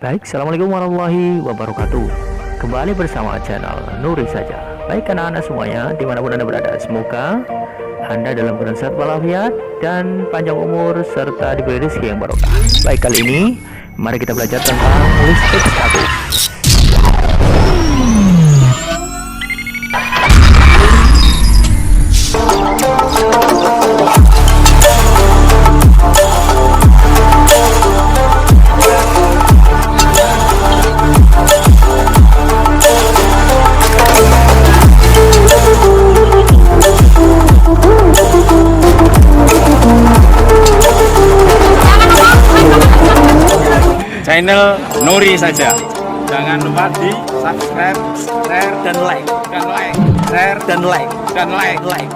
Baik, assalamualaikum warahmatullahi wabarakatuh. Kembali bersama channel Nuri saja. Baik anak-anak semuanya, dimanapun anda berada, semoga anda dalam keadaan sehat walafiat dan panjang umur serta diberi rezeki yang barokah. Baik, kali ini mari kita belajar tentang listrik statis. Channel Nuri saja. Jangan lupa di subscribe, share dan like, share dan like, like.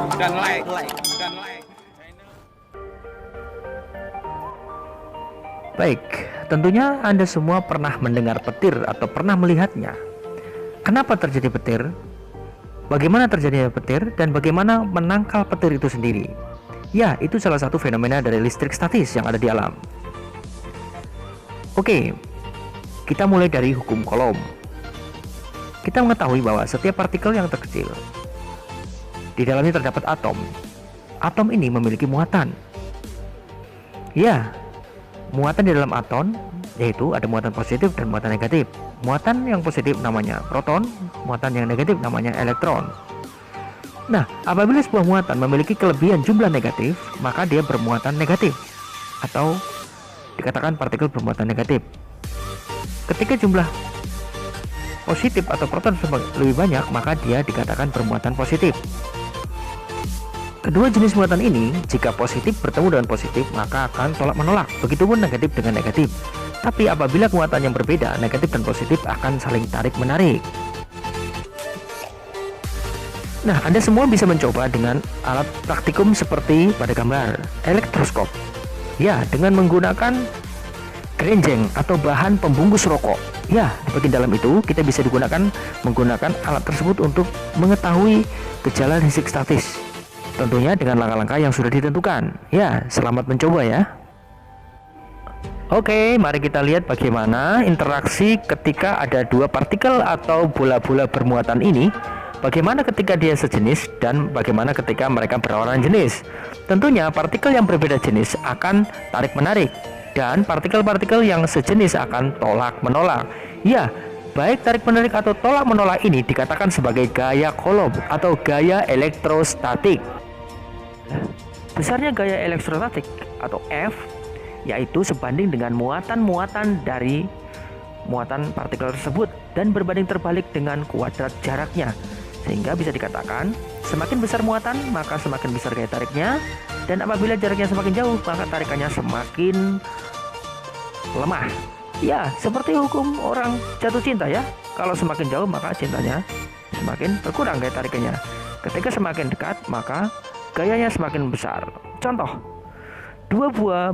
Baik, tentunya anda semua pernah mendengar petir atau pernah melihatnya. Kenapa terjadi petir? Bagaimana terjadinya petir dan bagaimana menangkal petir itu sendiri? Ya, itu salah satu fenomena dari listrik statis yang ada di alam. Oke, kita mulai dari hukum Coulomb. Kita mengetahui bahwa setiap partikel yang terkecil di dalamnya terdapat atom. Atom ini memiliki muatan. Ya, muatan di dalam atom yaitu ada muatan positif dan muatan negatif. Muatan yang positif namanya proton, muatan yang negatif namanya elektron. Nah, apabila sebuah muatan memiliki kelebihan jumlah negatif, maka dia bermuatan negatif atau dikatakan partikel bermuatan negatif. Ketika jumlah positif atau proton lebih banyak, maka dia dikatakan bermuatan positif. Kedua jenis muatan ini, jika positif bertemu dengan positif, maka akan tolak menolak. Begitupun negatif dengan negatif. Tapi apabila muatan yang berbeda, negatif dan positif akan saling tarik menarik. Nah, Anda semua bisa mencoba dengan alat praktikum seperti pada gambar elektroskop. Ya, dengan menggunakan kerenjeng atau bahan pembungkus rokok. Ya, di bagian dalam itu kita bisa menggunakan alat tersebut untuk mengetahui gejala listrik statis. Tentunya dengan langkah-langkah yang sudah ditentukan. Ya, selamat mencoba ya. Oke, mari kita lihat bagaimana interaksi ketika ada dua partikel atau bola-bola bermuatan ini. Bagaimana ketika dia sejenis dan bagaimana ketika mereka berlawanan jenis. Tentunya partikel yang berbeda jenis akan tarik-menarik dan partikel-partikel yang sejenis akan tolak-menolak. Ya, baik tarik-menarik atau tolak-menolak ini dikatakan sebagai gaya Coulomb atau gaya elektrostatik. Besarnya gaya elektrostatik atau F yaitu sebanding dengan muatan-muatan dari muatan partikel tersebut dan berbanding terbalik dengan kuadrat jaraknya. Sehingga bisa dikatakan semakin besar muatan maka semakin besar gaya tariknya, dan apabila jaraknya semakin jauh maka tarikannya semakin lemah. Ya, seperti hukum orang jatuh cinta ya. Kalau semakin jauh maka cintanya semakin berkurang gaya tarikannya. Ketika semakin dekat maka gayanya semakin besar. Contoh, dua buah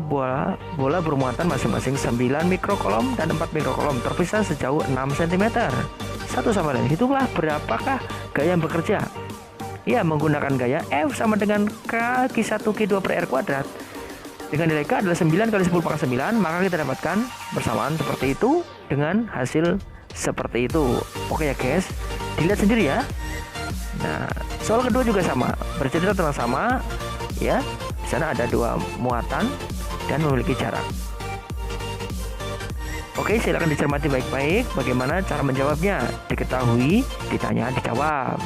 bola bermuatan masing-masing 9 mikrocoulomb dan 4 mikrocoulomb terpisah sejauh 6 cm satu sama lain. Itulah berapakah gaya yang bekerja. Ya, menggunakan gaya F sama dengan K1Q2 per R kuadrat. Dengan nilai K adalah 9 kali 10 pangkat 9, maka kita dapatkan bersamaan seperti itu dengan hasil seperti itu. Oke ya guys, dilihat sendiri ya. Nah, soal kedua juga sama, bercerita tentang sama ya. Di sana ada dua muatan dan memiliki jarak. Oke, silakan dicermati baik-baik bagaimana cara menjawabnya. Diketahui, ditanya, dijawab.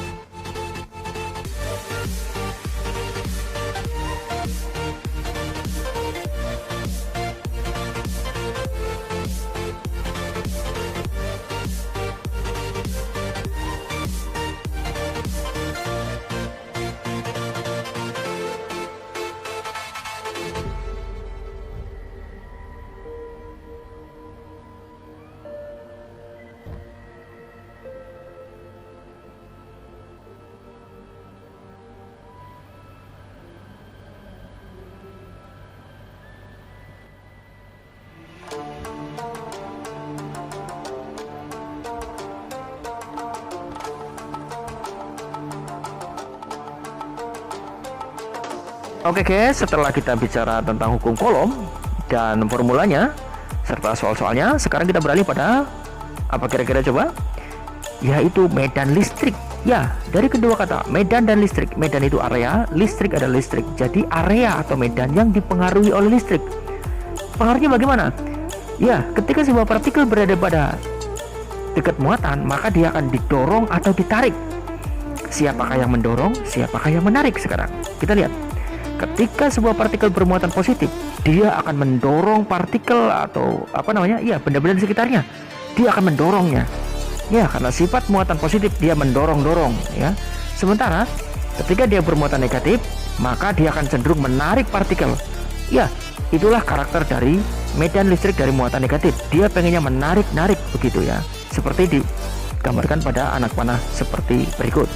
Oke guys, setelah kita bicara tentang hukum Coulomb dan formulanya, serta soal-soalnya. Sekarang kita beralih pada apa kira-kira coba? Yaitu medan listrik. Ya, dari kedua kata medan dan listrik. Medan itu area, listrik adalah listrik. Jadi area atau medan yang dipengaruhi oleh listrik. Pengaruhnya bagaimana? Ya, ketika sebuah partikel berada pada dekat muatan, maka dia akan didorong atau ditarik. Siapakah yang mendorong, siapakah yang menarik sekarang? Kita lihat. Ketika sebuah partikel bermuatan positif, dia akan mendorong partikel atau benda-benda di sekitarnya. Dia akan mendorongnya. Ya, karena sifat muatan positif dia mendorong-dorong, ya. Sementara ketika dia bermuatan negatif, maka dia akan cenderung menarik partikel. Ya, itulah karakter dari medan listrik dari muatan negatif. Dia pengennya menarik-narik begitu ya. Seperti digambarkan pada anak panah seperti berikut.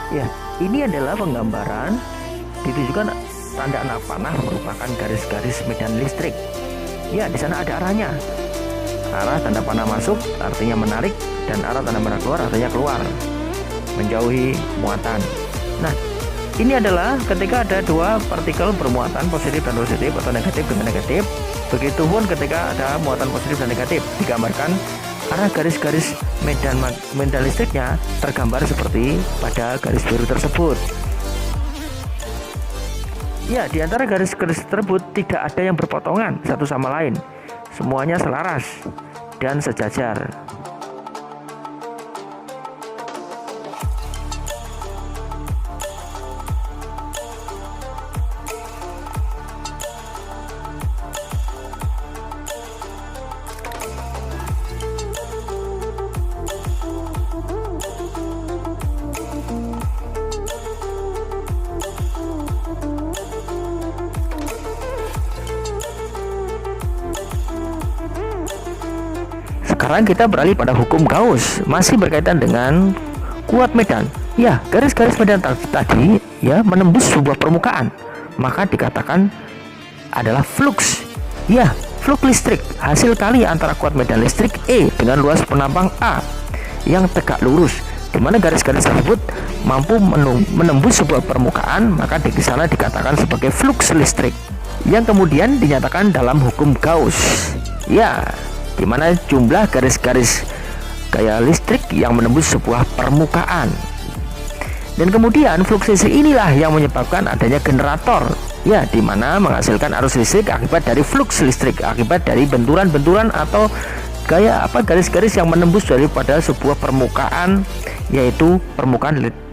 Ya, ini adalah penggambaran ditujukan tanda anak panah merupakan garis-garis medan listrik. Ya, di sana ada arahnya. Arah tanda panah masuk artinya menarik dan arah tanda panah keluar artinya keluar, menjauhi muatan. Nah, ini adalah ketika ada dua partikel bermuatan positif dan positif atau negatif dengan negatif. Begitupun ketika ada muatan positif dan negatif, digambarkan arah garis-garis medan listriknya tergambar seperti pada garis biru tersebut. Ya, di antara garis-garis tersebut tidak ada yang berpotongan satu sama lain. Semuanya selaras dan sejajar. Sekarang kita beralih pada hukum Gauss, masih berkaitan dengan kuat medan. Ya, garis-garis medan tadi ya menembus sebuah permukaan, maka dikatakan adalah flux. Ya, flux listrik hasil kali antara kuat medan listrik E dengan luas penampang A yang tegak lurus, di mana garis-garis tersebut mampu menembus sebuah permukaan, maka di sana dikatakan sebagai flux listrik yang kemudian dinyatakan dalam hukum Gauss. Ya, di mana jumlah garis-garis gaya listrik yang menembus sebuah permukaan. Dan kemudian flux listrik inilah yang menyebabkan adanya generator, ya, di mana menghasilkan arus listrik akibat dari flux listrik, akibat dari benturan-benturan atau garis-garis yang menembus daripada sebuah permukaan, yaitu permukaan listrik.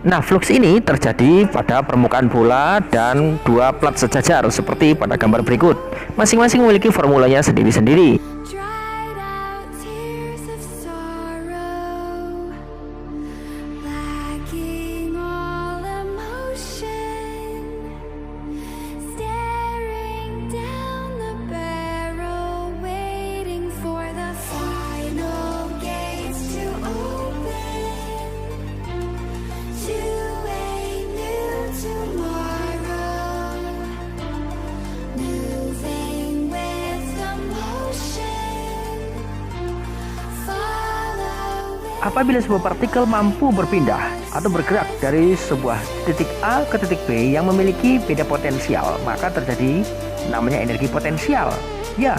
Nah, flux ini terjadi pada permukaan bola dan dua plat sejajar seperti pada gambar berikut. Masing-masing memiliki formulanya sendiri-sendiri. Apabila sebuah partikel mampu berpindah atau bergerak dari sebuah titik A ke titik B yang memiliki beda potensial, maka terjadi namanya energi potensial. Ya,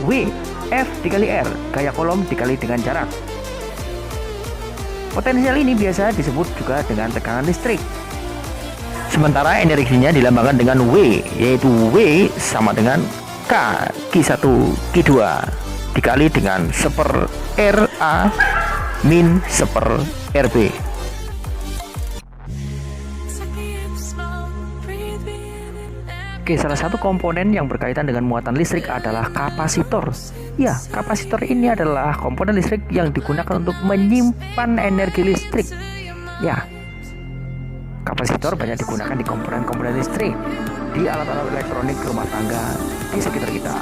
W, F dikali R, gaya kolom dikali dengan jarak. Potensial ini biasa disebut juga dengan tekanan listrik. Sementara energinya dilambangkan dengan W, yaitu W sama dengan K, Q1, Q2 dikali dengan 1/RA min 1/RB. Oke, salah satu komponen yang berkaitan dengan muatan listrik adalah kapasitor. Ya, kapasitor ini adalah komponen listrik yang digunakan untuk menyimpan energi listrik. Ya, kapasitor banyak digunakan di komponen-komponen listrik, di alat-alat elektronik rumah tangga di sekitar kita.